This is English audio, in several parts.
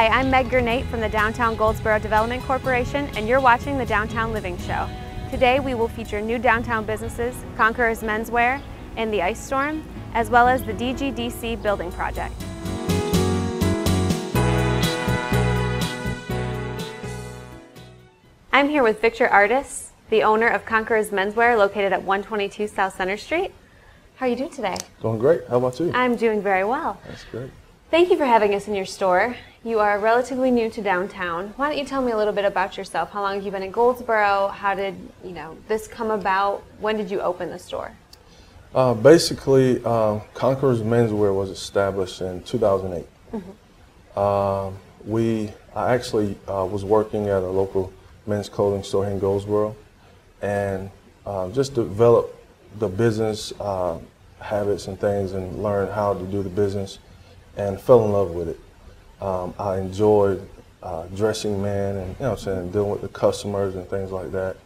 Hi, I'm Meg Gernaat from the Downtown Goldsboro Development Corporation, and you're watching the Downtown Living Show. Today we will feature new downtown businesses, Conquerors Menswear and the Ice Storm, as well as the DGDC building project. I'm here with Victor Artis, the owner of Conquerors Menswear, located at 122 South Center Street. How are you doing today? Doing great. How about you? I'm doing very well. That's great. Thank you for having us in your store. You are relatively new to downtown. Why don't you tell me a little bit about yourself? How long have you been in Goldsboro? How did this come about? When did you open the store? Basically, Conquerors Menswear was established in 2008. I actually was working at a local men's clothing store here in Goldsboro, and just developed the business habits and things, and learned how to do the business, and fell in love with it. I enjoyed dressing men and dealing with the customers and things like that.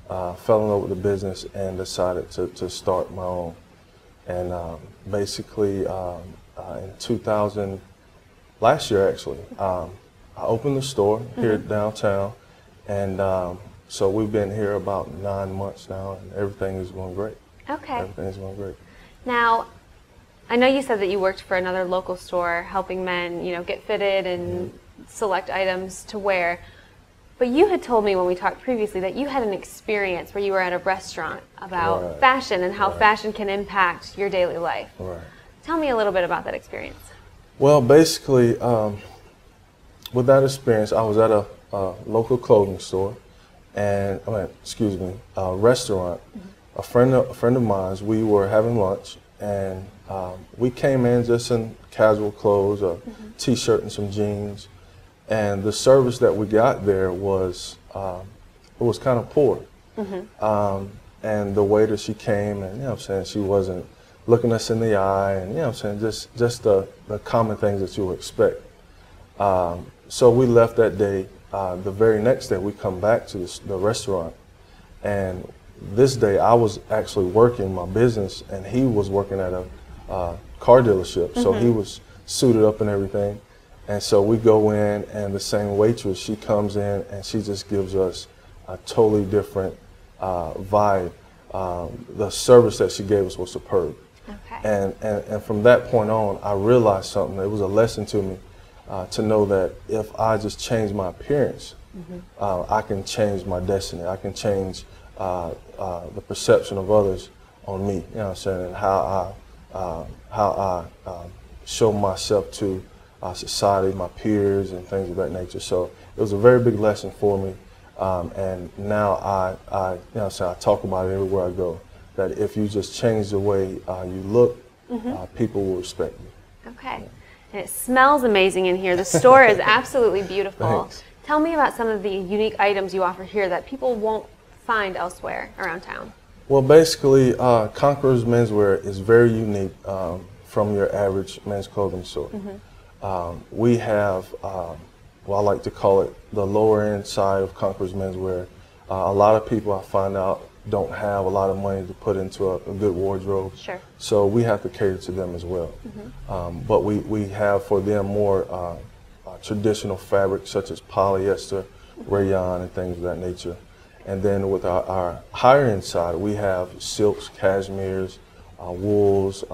Fell in love with the business and decided to start my own. And basically in last year actually, I opened the store here at downtown, and so we've been here about 9 months now, and everything is going great. Okay. Everything is going great. Now, I know you said that you worked for another local store helping men, get fitted and select items to wear. But you had told me when we talked previously that you had an experience where you were at a restaurant about fashion and how fashion can impact your daily life. Right. Tell me a little bit about that experience. Well, basically, with that experience, I was at a local clothing store, and a restaurant. A friend of mine, we were having lunch, and we came in just in casual clothes, a t-shirt and some jeans, and the service that we got there was it was kind of poor. And the waiter, she came, and she wasn't looking us in the eye, and just the common things that you would expect. So we left that day. The very next day we come back to the restaurant, and this day I was actually working my business, and he was working at a car dealership, so he was suited up and everything. And so we go in, and the same waitress, she comes in, and she just gives us a totally different vibe. The service that she gave us was superb. Okay. And from that point on, I realized something. It was a lesson to me to know that if I just change my appearance, I can change my destiny. I can change the perception of others on me, and how I show myself to society, my peers, and things of that nature. So it was a very big lesson for me, and now I talk about it everywhere I go. That if you just change the way you look, people will respect you. Okay, and it smells amazing in here. The store is absolutely beautiful. Thanks. Tell me about some of the unique items you offer here that people won't find elsewhere around town. Well, basically, Conquerors Menswear is very unique from your average men's clothing store. We have, I like to call it the lower end side of Conquerors Menswear. A lot of people, I find out, don't have a lot of money to put into a good wardrobe. Sure. So we have to cater to them as well. But we have for them more traditional fabrics such as polyester, rayon, and things of that nature. And then with our higher end side, we have silks, cashmeres, wools,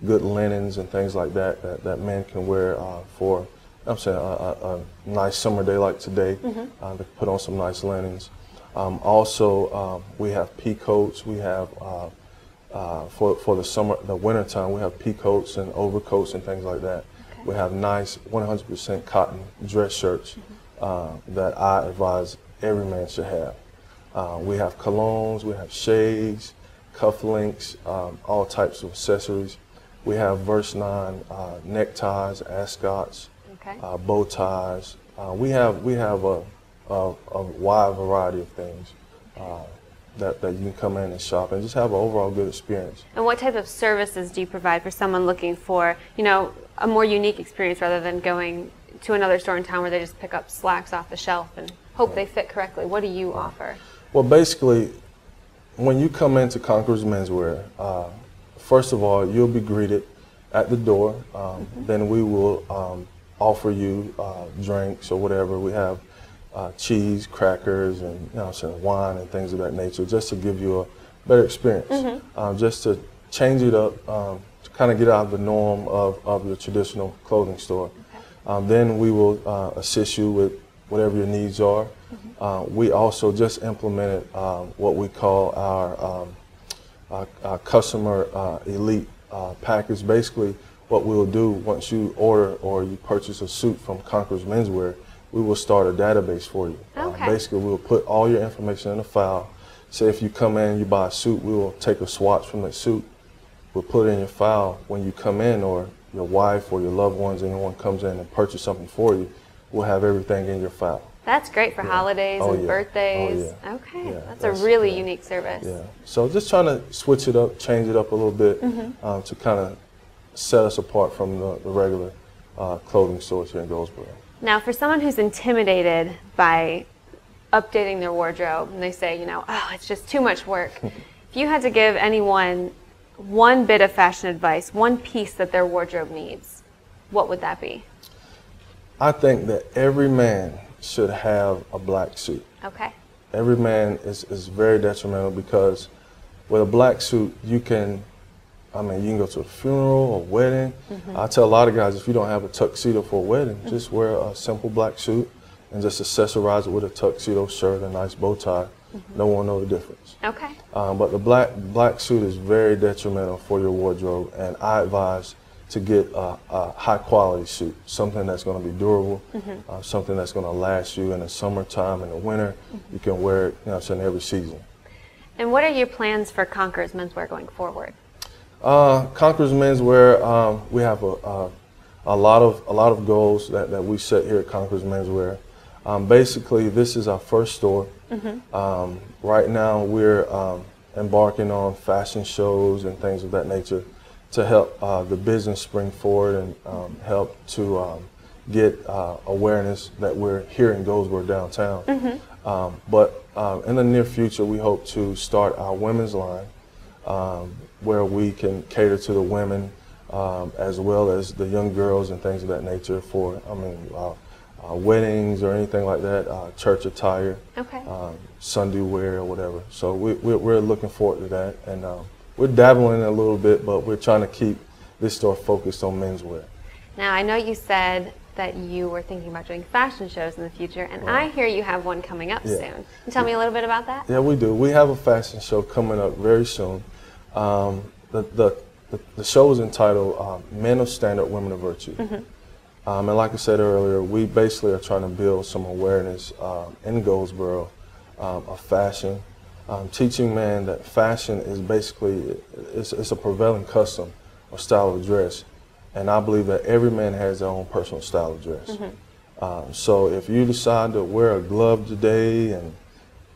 good linens, and things like that men can wear for, a nice summer day like today. They put on some nice linens. Also, we have pea coats. We have for the summer, the winter time, we have pea coats and overcoats and things like that. Okay. We have nice 100% cotton dress shirts that I advise every man should have. We have colognes, we have shades, cufflinks, all types of accessories. We have verse 9 neckties, ascots, bow ties. We have a wide variety of things that you can come in and shop and just have an overall good experience. And what type of services do you provide for someone looking for, a more unique experience rather than going to another store in town where they just pick up slacks off the shelf and hope they fit correctly? What do you offer? Well, basically, when you come into Conquerors Menswear, first of all, you'll be greeted at the door. Then we will offer you drinks or whatever. We have cheese, crackers, and wine and things of that nature, just to give you a better experience, just to change it up, to kind of get out of the norm of your traditional clothing store. Okay. Then we will assist you with whatever your needs are. We also just implemented what we call our customer elite package. Basically, what we'll do once you order or you purchase a suit from Conquerors Menswear, we will start a database for you. Okay. Basically, we'll put all your information in a file. Say if you come in, you buy a suit, we will take a swatch from that suit. We'll put it in your file. When you come in, or your wife or your loved ones, anyone comes in and purchase something for you, we'll have everything in your file. That's great for holidays and birthdays. Oh, yeah. Okay, that's a really unique service. Yeah, so just trying to switch it up, change it up a little bit to kind of set us apart from the regular clothing stores here in Goldsboro. Now, for someone who's intimidated by updating their wardrobe, and they say, oh, it's just too much work. If you had to give anyone one bit of fashion advice, one piece that their wardrobe needs, what would that be? I think that every man should have a black suit. Okay. Every man is very detrimental, because with a black suit, you can go to a funeral, a wedding. I tell a lot of guys, if you don't have a tuxedo for a wedding, just wear a simple black suit and just accessorize it with a tuxedo shirt and a nice bow tie. No one will know the difference. Okay. But the black suit is very detrimental for your wardrobe, and I advise to get a high quality suit, something that's going to be durable, something that's going to last you in the summertime, in the winter. You can wear it, every season. And what are your plans for Conquerors Menswear going forward? Conquerors Menswear, we have a lot of goals that we set here at Conquerors Menswear. Basically, this is our first store. Right now, we're embarking on fashion shows and things of that nature to help the business spring forward and help to get awareness that we're here in Goldsboro downtown. But in the near future, we hope to start our women's line, where we can cater to the women as well as the young girls and things of that nature for, weddings or anything like that, church attire, Sunday wear or whatever. So we're looking forward to that, and we're dabbling in a little bit, but we're trying to keep this store focused on menswear. Now, I know you said that you were thinking about doing fashion shows in the future, and I hear you have one coming up soon. Can you tell me a little bit about that? Yeah, we do. We have a fashion show coming up very soon. The show is entitled Men of Standard, Women of Virtue. And like I said earlier, we basically are trying to build some awareness in Goldsboro of fashion, teaching men that fashion is basically, it's a prevailing custom or style of dress. And I believe that every man has their own personal style of dress. So if you decide to wear a glove today and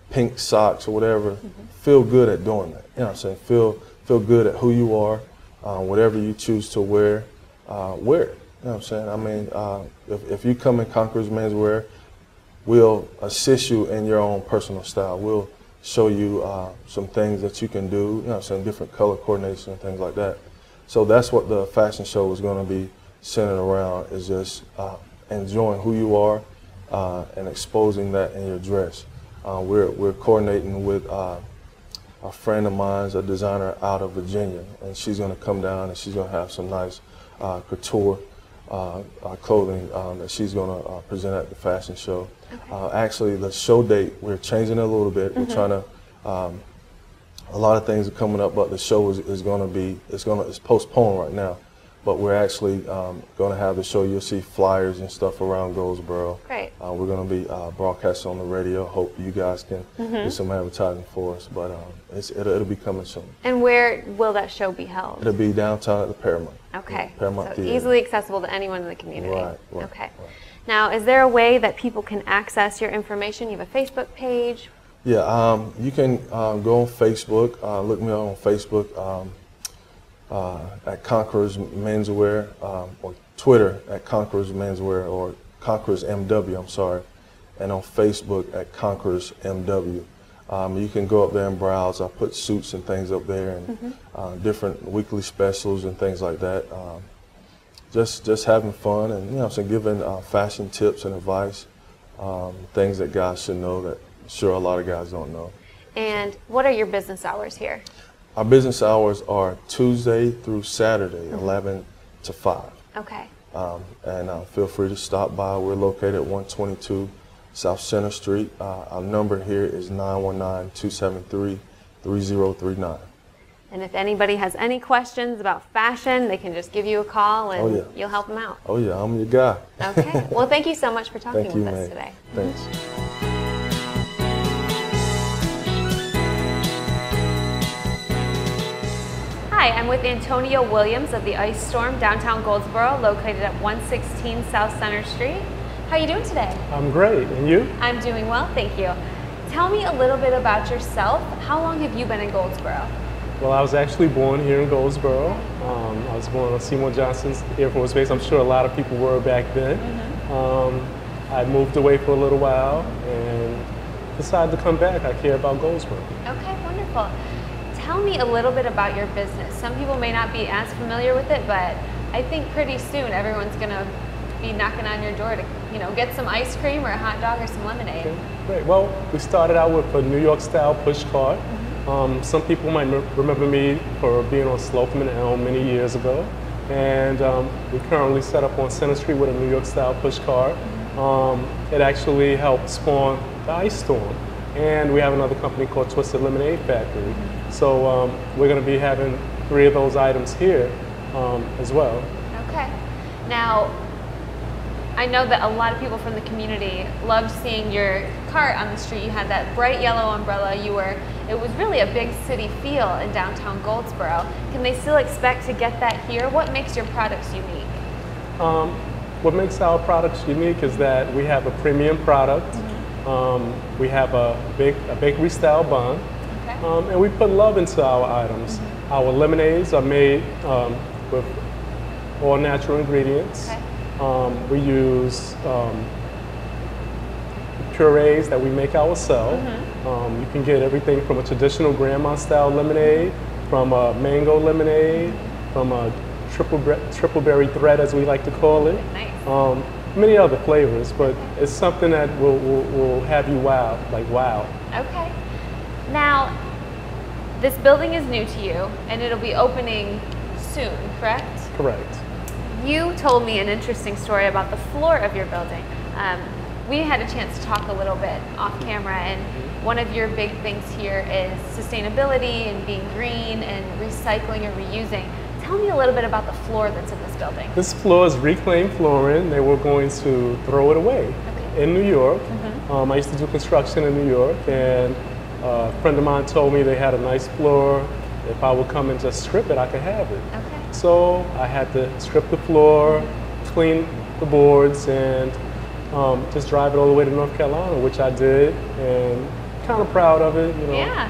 pink socks or whatever, feel good at doing that. You know what I'm saying? Feel good at who you are. Whatever you choose to wear, wear it. You know what I'm saying? If you come in Conquerors Menswear, we'll assist you in your own personal style. We'll show you some things that you can do, you know what I'm saying, different color coordination and things like that. So that's what the fashion show is going to be centered around, is just enjoying who you are and exposing that in your dress. We're coordinating with a friend of mine, a designer out of Virginia, and she's going to come down and she's going to have some nice couture clothing that she's going to present at the fashion show. Actually, the show date, we're changing it a little bit. We're trying to, a lot of things are coming up, but the show is going to be, it's postponed right now. But we're actually going to have the show. You'll see flyers and stuff around Goldsboro. Great. We're going to be broadcasting on the radio. Hope you guys can do some advertising for us. But it'll be coming soon. And where will that show be held? It'll be downtown at the Paramount. Okay. Paramount so Theater. Easily accessible to anyone in the community. Right. Okay. Right. Now, is there a way that people can access your information? You have a Facebook page? Yeah. You can go on Facebook. Look me up on Facebook. At Conquerors Menswear, or Twitter at Conquerors Menswear, or Conquerors MW, I'm sorry, and on Facebook at Conquerors MW. You can go up there and browse. I put suits and things up there, and different weekly specials and things like that. just having fun and, you know, so giving fashion tips and advice, things that guys should know that sure a lot of guys don't know. And what are your business hours here? Our business hours are Tuesday through Saturday, 11 to 5. Okay. And feel free to stop by. We're located at 122 South Center Street. Our number here is 919-273-3039. And if anybody has any questions about fashion, they can just give you a call and you'll help them out. Oh yeah, I'm your guy. Okay. Well, thank you so much for talking with us Meg. today. Thanks. Hi, I'm with Antonio Williams of the Ice Storm Downtown Goldsboro, located at 116 South Center Street. How are you doing today? I'm great, and you? I'm doing well, thank you. Tell me a little bit about yourself. How long have you been in Goldsboro? Well, I was actually born here in Goldsboro. I was born on Seymour Johnson's Air Force Base. I'm sure a lot of people were back then. I moved away for a little while and decided to come back. I care about Goldsboro. Okay, wonderful. Tell me a little bit about your business. Some people may not be as familiar with it, but I think pretty soon everyone's going to be knocking on your door to, you know, get some ice cream or a hot dog or some lemonade. Okay, great. Well, we started out with a New York style push cart. Some people might remember me for being on Slocum and Elm many years ago. And we currently set up on Center Street with a New York style push cart. It actually helped spawn the Ice Storm. And we have another company called Twisted Lemonade Factory. So we're going to be having 3 of those items here as well. Okay. Now, I know that a lot of people from the community loved seeing your cart on the street. You had that bright yellow umbrella. It was really a big city feel in downtown Goldsboro. Can they still expect to get that here? What makes your products unique? What makes our products unique is that we have a premium product. We have a bakery style bun. Okay. And we put love into our items. Our lemonades are made with all natural ingredients. Okay. We use purees that we make ourselves. You can get everything from a traditional grandma style lemonade, from a mango lemonade, from a triple berry thread, as we like to call it. Nice. Many other flavors, but it's something that will have you wow, like wow. Okay. Now, this building is new to you, and it'll be opening soon, correct? Correct. You told me an interesting story about the floor of your building. We had a chance to talk a little bit off camera, and one of your big things here is sustainability and being green and recycling or reusing. Tell me a little bit about the floor that's in this building. This floor is reclaimed flooring. They were going to throw it away in New York. I used to do construction in New York, and a friend of mine told me they had a nice floor. If I would come and just strip it, I could have it. Okay. So I had to strip the floor, clean the boards, and just drive it all the way to North Carolina, which I did, and kind of proud of it, you know. Yeah.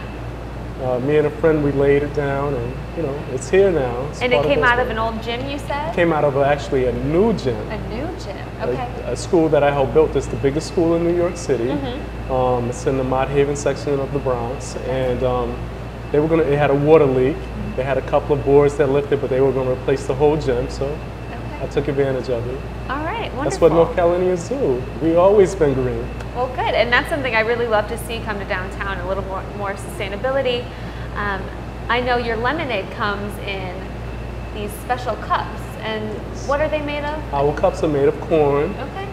Me and a friend, we laid it down, and you know, it's here now. And it came out of an old gym, you said? Came out of actually a new gym. A new gym, okay. A school that I helped build. It's the biggest school in New York City. It's in the Mott Haven section of the Bronx, and they were it had a water leak. They had a couple of boards that lifted, but they were going to replace the whole gym, so I took advantage of it. All right, wonderful. That's what North Carolinians do. We've always been green. Well, good, and that's something I really love to see come to downtown, a little more sustainability. I know your lemonade comes in these special cups, and what are they made of? Our cups are made of corn. Okay.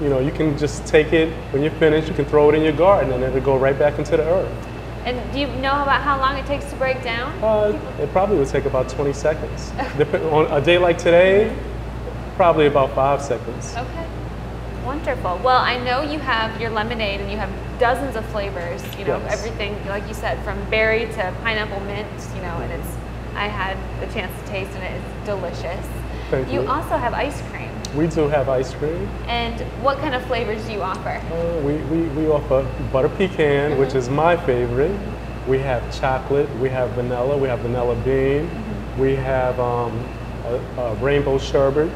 You know, you can just take it, when you're finished, you can throw it in your garden, and it'll go right back into the earth. And do you know about how long it takes to break down? It probably would take about 20 seconds. On a day like today, probably about 5 seconds. Okay, wonderful. Well, I know you have your lemonade and you have dozens of flavors, you know, everything, like you said, from berry to pineapple mint, you know, and I had the chance to taste and it's delicious. Thank you. You also have ice cream. We do have ice cream. And what kind of flavors do you offer? We offer butter pecan, which is my favorite. We have chocolate, we have vanilla bean, we have a rainbow sherbet,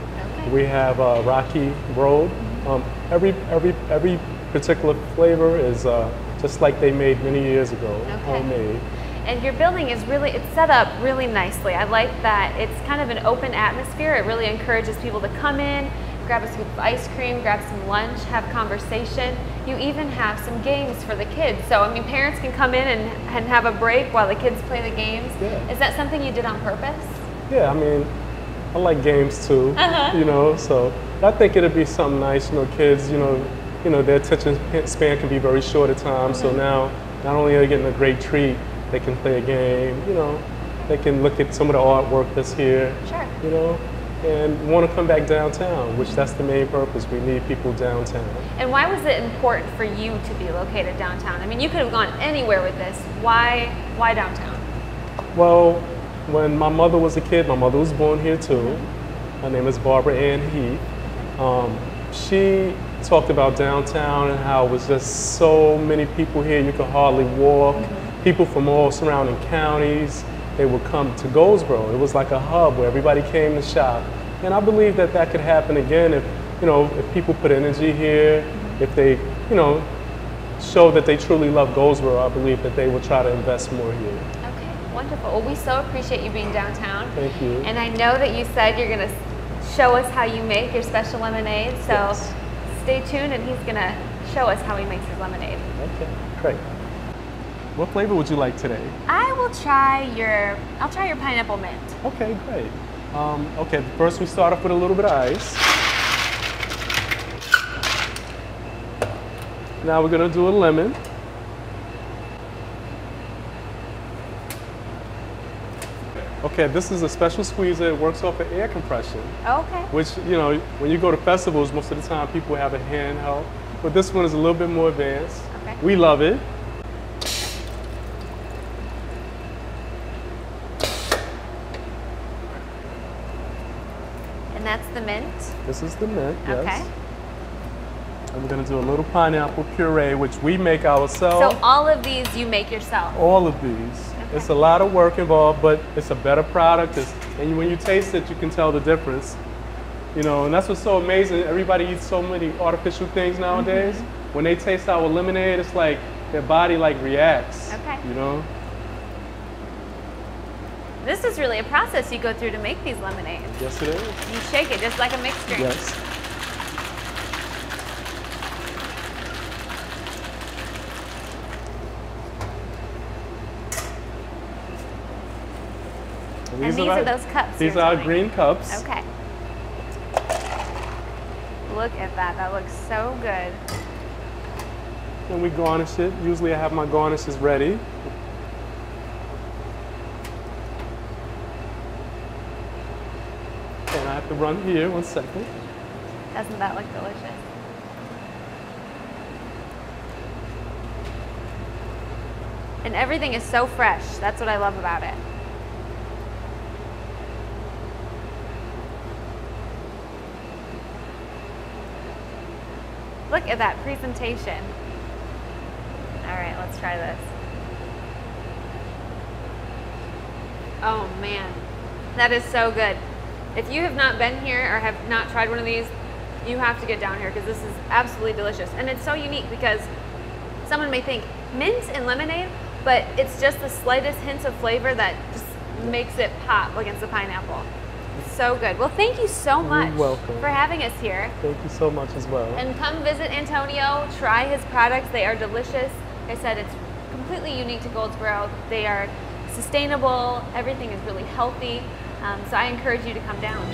we have rocky road. Every particular flavor is just like they made many years ago, homemade. And your building is really, it's set up really nicely. I like that it's kind of an open atmosphere. It really encourages people to come in, grab a scoop of ice cream, grab some lunch, have conversation. You even have some games for the kids. So, I mean, parents can come in and have a break while the kids play the games. Yeah. Is that something you did on purpose? Yeah, I mean, I like games too, you know, so I think it'd be something nice, you know, kids, you know, their attention span can be very short at times, so now not only are they getting a great treat, they can play a game, you know, they can look at some of the artwork that's here, you know, and want to come back downtown, which that's the main purpose. We need people downtown. And why was it important for you to be located downtown? I mean, you could have gone anywhere with this. Why downtown? Well, when my mother was a kid, my mother was born here too. Her name is Barbara Ann Heath. She talked about downtown and how it was just so many people here, you could hardly walk. People from all surrounding counties, they would come to Goldsboro. It was like a hub where everybody came to shop. And I believe that that could happen again if, you know, if people put energy here, if they, you know, show that they truly love Goldsboro, I believe that they will try to invest more here. Okay, wonderful. Well, we so appreciate you being downtown. Thank you. And I know that you said you're going to show us how you make your special lemonade, so Yes. Stay tuned and he's going to show us how he makes his lemonade. Okay, great. What flavor would you like today? I'll try your pineapple mint. Okay, great. Okay, first we start off with a little bit of ice. Now we're gonna do a lemon. Okay, this is a special squeezer. It works off of air compression. Okay. Which, you know, when you go to festivals, most of the time people have a handheld. But this one is a little bit more advanced. Okay. We love it. And that's the mint. This is the mint, yes. Okay. And we're gonna do a little pineapple puree, which we make ourselves. So all of these you make yourself? All of these. It's a lot of work involved, but it's a better product. And when you taste it, you can tell the difference. You know, and that's what's so amazing. Everybody eats so many artificial things nowadays. When they taste our lemonade, it's like their body like reacts. Okay. You know? This is really a process you go through to make these lemonades. Yes, it is. You shake it just like a mixed drink. Yes. And these are those cups. These you're are telling. green cups. Okay. Look at that. That looks so good. And we garnish it. Usually I have my garnishes ready. And I have to run here 1 second. Doesn't that look delicious? And everything is so fresh. That's what I love about it. Look at that presentation. All right, let's try this. Oh man, that is so good. If you have not been here or have not tried one of these, you have to get down here because this is absolutely delicious. And it's so unique because someone may think mint and lemonade, but it's just the slightest hints of flavor that just makes it pop against the pineapple. So good. Well, thank you so much for having us here. Thank you so much as well. And come visit Antonio, try his products. They are delicious. Like I said, it's completely unique to Goldsboro. They are sustainable. Everything is really healthy. So I encourage you to come down.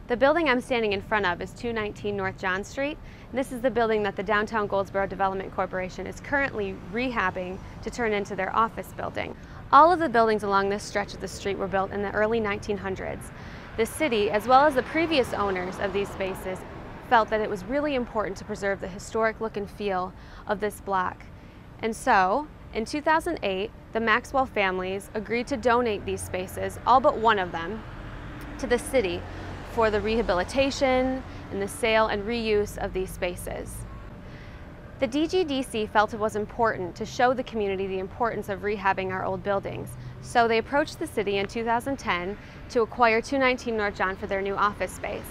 The building I'm standing in front of is 219 North John Street. And this is the building that the Downtown Goldsboro Development Corporation is currently rehabbing to turn into their office building. All of the buildings along this stretch of the street were built in the early 1900s. The city, as well as the previous owners of these spaces, felt that it was really important to preserve the historic look and feel of this block. And so, in 2008, the Maxwell families agreed to donate these spaces, all but one of them, to the city for the rehabilitation and the sale and reuse of these spaces. The DGDC felt it was important to show the community the importance of rehabbing our old buildings, so they approached the city in 2010 to acquire 219 North John for their new office space.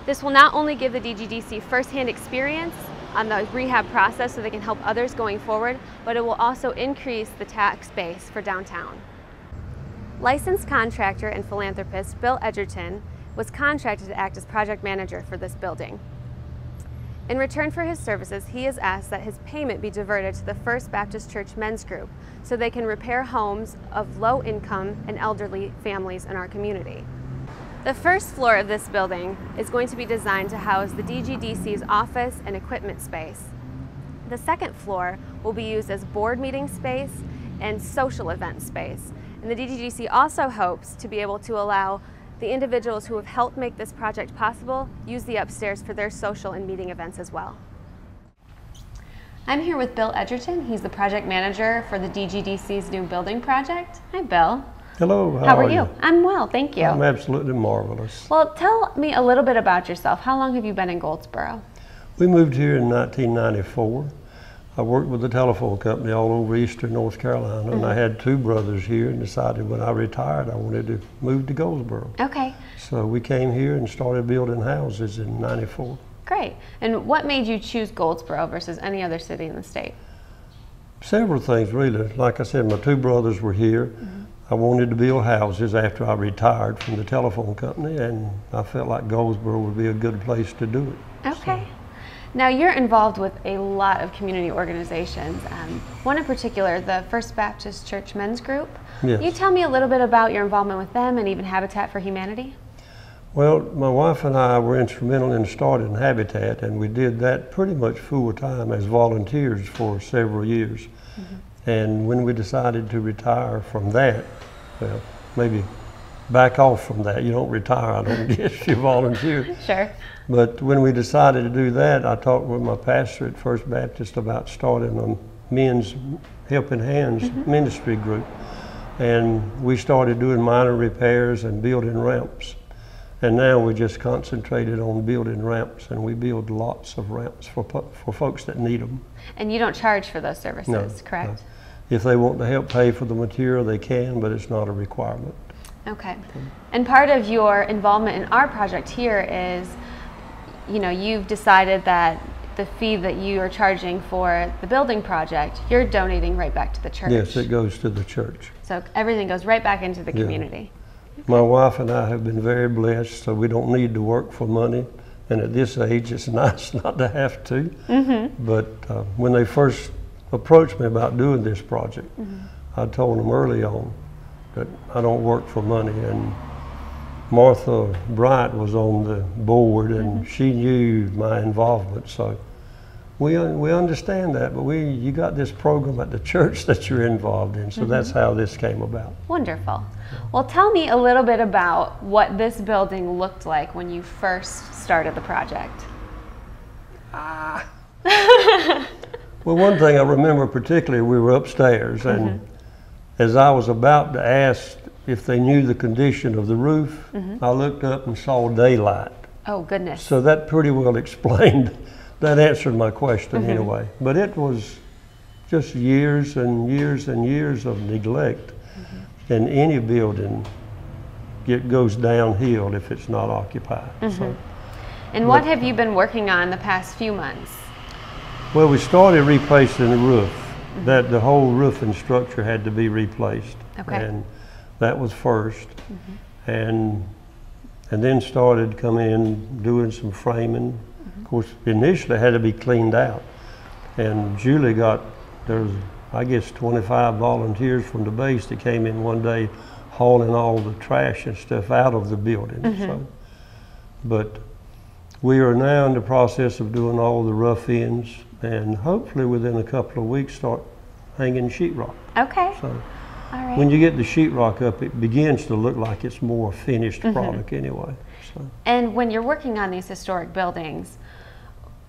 This will not only give the DGDC first-hand experience, on the rehab process so they can help others going forward, but it will also increase the tax base for downtown. Licensed contractor and philanthropist Bill Edgerton was contracted to act as project manager for this building. In return for his services, he has asked that his payment be diverted to the First Baptist Church Men's Group so they can repair homes of low-income and elderly families in our community. The first floor of this building is going to be designed to house the DGDC's office and equipment space. The second floor will be used as board meeting space and social event space. And the DGDC also hopes to be able to allow the individuals who have helped make this project possible use the upstairs for their social and meeting events as well. I'm here with Bill Edgerton. He's the project manager for the DGDC's new building project. Hi, Bill. Hello, how are you? I'm well, thank you. I'm absolutely marvelous. Well, tell me a little bit about yourself. How long have you been in Goldsboro? We moved here in 1994. I worked with the telephone company all over eastern North Carolina, and I had two brothers here and decided when I retired I wanted to move to Goldsboro. Okay. So we came here and started building houses in '94. Great. And what made you choose Goldsboro versus any other city in the state? Several things really. Like I said, my two brothers were here. I wanted to build houses after I retired from the telephone company, and I felt like Goldsboro would be a good place to do it. Okay. Now you're involved with a lot of community organizations. One in particular, the First Baptist Church Men's Group. Yes. Can you tell me a little bit about your involvement with them and even Habitat for Humanity? Well, my wife and I were instrumental in starting Habitat, and we did that pretty much full time as volunteers for several years. And when we decided to retire from that, well, maybe back off from that. You don't retire, I don't guess, you volunteer. Sure. But when we decided to do that, I talked with my pastor at First Baptist about starting a men's Helping Hands ministry group. And we started doing minor repairs and building ramps. And now we just concentrated on building ramps, and we build lots of ramps for folks that need them. And you don't charge for those services, No, correct? no. If they want to help pay for the material, they can, but it's not a requirement. Okay. And part of your involvement in our project here is, you know, you've decided that the fee that you are charging for the building project, you're donating right back to the church. Yes, it goes to the church. So everything goes right back into the community. My wife and I have been very blessed, so we don't need to work for money. And at this age, it's nice not to have to. But when they first approached me about doing this project, I told them early on that I don't work for money. And Martha Bryant was on the board, and she knew my involvement. So we understand that, but you got this program at the church that you're involved in, so that's how this came about. Wonderful. Well, tell me a little bit about what this building looked like when you first started the project. Well, one thing I remember particularly, we were upstairs, and as I was about to ask if they knew the condition of the roof, I looked up and saw daylight. Oh, goodness. So that pretty well explained, that answered my question anyway. But it was just years and years and years of neglect. And any building, it goes downhill if it's not occupied. So, and what have you been working on the past few months? well, we started replacing the roof. That the whole roofing structure had to be replaced. Okay. And that was first. And then started coming in, doing some framing. Of course, initially it had to be cleaned out. And Julie there was, I guess, 25 volunteers from the base that came in one day hauling all the trash and stuff out of the building. So, but we are now in the process of doing all the rough ends, and hopefully within a couple of weeks start hanging sheetrock. Okay. So All right. when you get the sheetrock up, it begins to look like it's more finished product anyway. So. And when you're working on these historic buildings,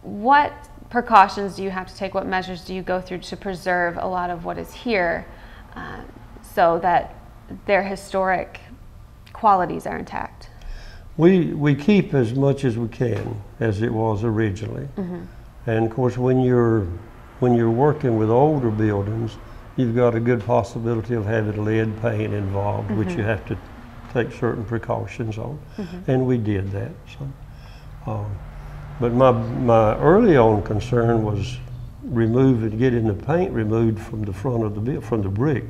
what precautions do you have to take? What measures do you go through to preserve a lot of what is here so that their historic qualities are intact? We keep as much as we can as it was originally. And of course, when you're working with older buildings, you've got a good possibility of having lead paint involved, which you have to take certain precautions on. And we did that. So, But my early on concern was getting the paint removed from the front of from the brick.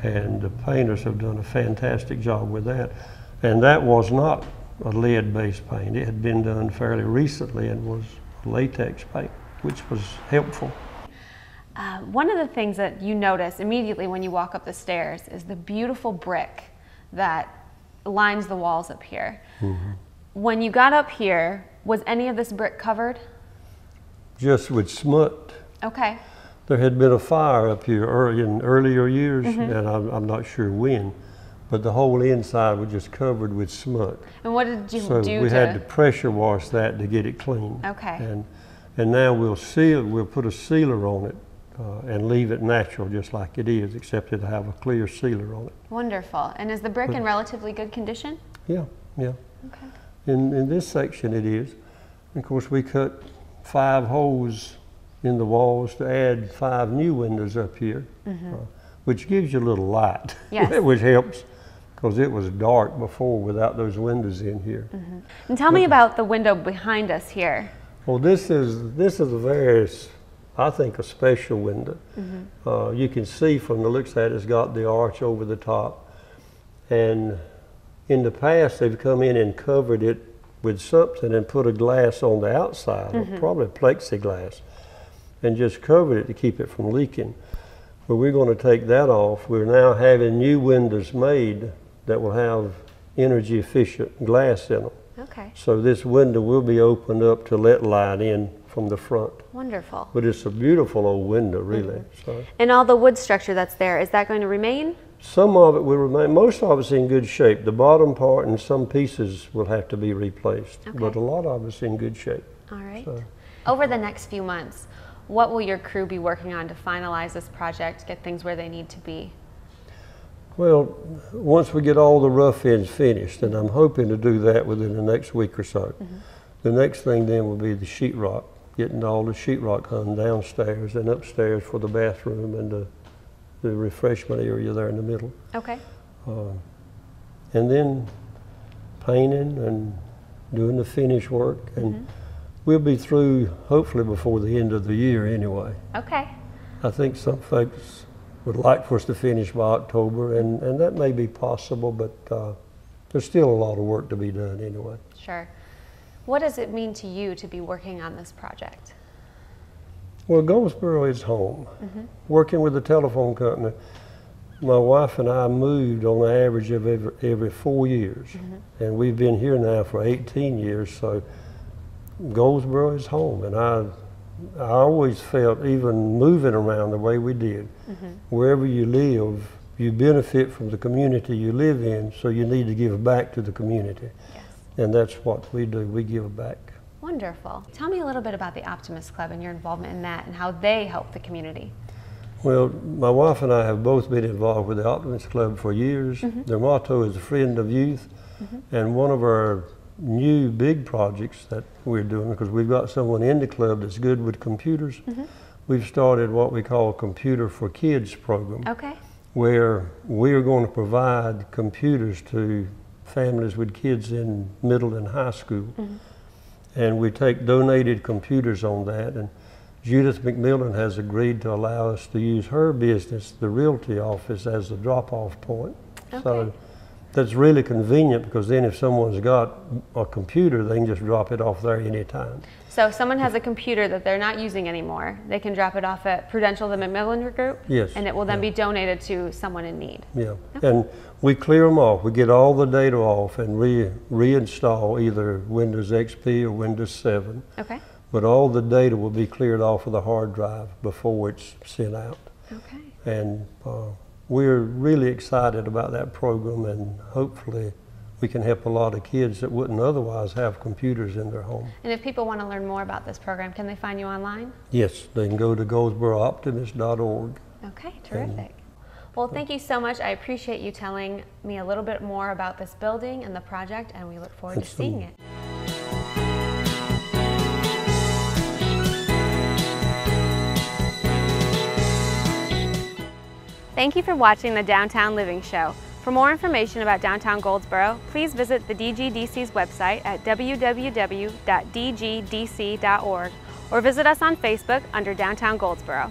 And the painters have done a fantastic job with that. And that was not a lead-based paint. It had been done fairly recently and was latex paint, which was helpful. One of the things that you notice immediately when you walk up the stairs is the beautiful brick that lines the walls up here. When you got up here, was any of this brick covered? Just with smut. Okay. There had been a fire up here in earlier years, and I'm not sure when, but the whole inside was just covered with smut. And what did you so do we had to pressure wash that to get it clean. Okay. And now we'll put a sealer on it and leave it natural just like it is, except it'll have a clear sealer on it. Wonderful. And is the brick in relatively good condition? Yeah, yeah. Okay. In this section it is. And of course we cut 5 holes in the walls to add 5 new windows up here, which gives you a little light, yes. which helps, because it was dark before without those windows in here. And tell me about the window behind us here. Well, this is a very, I think, a special window. You can see from the looks at it, it's got the arch over the top, and in the past they've come in and covered it with something and put a glass on the outside, probably plexiglass, and just covered it to keep it from leaking. But we're going to take that off. We're now having new windows made that will have energy efficient glass in them. Okay. So this window will be opened up to let light in from the front. Wonderful. But it's a beautiful old window, really. So And all the wood structure that's there, is that going to remain? some of it will remain. Most of it's in good shape. The bottom part and some pieces will have to be replaced. Okay. But a lot of it's in good shape. All right. So. Over the next few months, what will your crew be working on to finalize this project, get things where they need to be? Well, once we get all the rough ends finished, and I'm hoping to do that within the next week or so, the next thing then will be the sheetrock, getting all the sheetrock hung downstairs and upstairs for the bathroom and the refreshment area there in the middle. Okay. And then painting and doing the finish work, and we'll be through hopefully before the end of the year anyway. Okay. I think some folks would like for us to finish by October, and that may be possible, but there's still a lot of work to be done anyway. Sure. What does it mean to you to be working on this project? Well, Goldsboro is home. Working with the telephone company, my wife and I moved on an average of every 4 years, and we've been here now for 18 years, so Goldsboro is home. And I always felt, even moving around the way we did, wherever you live, you benefit from the community you live in, so you need to give back to the community. Yes. And that's what we do, we give back. Wonderful. Tell me a little bit about the Optimist Club and your involvement in that and how they help the community. Well, my wife and I have both been involved with the Optimist Club for years. Their motto is a friend of youth, and one of our new big projects that we're doing, because we've got someone in the club that's good with computers, we've started what we call a Computer for Kids program, Okay. where we're going to provide computers to families with kids in middle and high school. And we take donated computers on that, and Judith McMillan has agreed to allow us to use her business, the realty office, as a drop-off point. Okay. So that's really convenient, because then if someone's got a computer, they can just drop it off there anytime. So if someone has a computer that they're not using anymore, they can drop it off at Prudential, the McMillan Group? Yes. And it will then be donated to someone in need? Yeah, and we clear them off. We get all the data off and reinstall either Windows XP or Windows 7. Okay. But all the data will be cleared off of the hard drive before it's sent out. Okay. And we're really excited about that program, and hopefully we can help a lot of kids that wouldn't otherwise have computers in their home. And if people want to learn more about this program, can they find you online? Yes, they can go to goldsborooptimist.org. Okay, terrific. Well, thank you so much. I appreciate you telling me a little bit more about this building and the project, and we look forward to seeing it. Thank you for watching the Downtown Living Show. For more information about Downtown Goldsboro, please visit the DGDC's website at www.dgdc.org or visit us on Facebook under Downtown Goldsboro.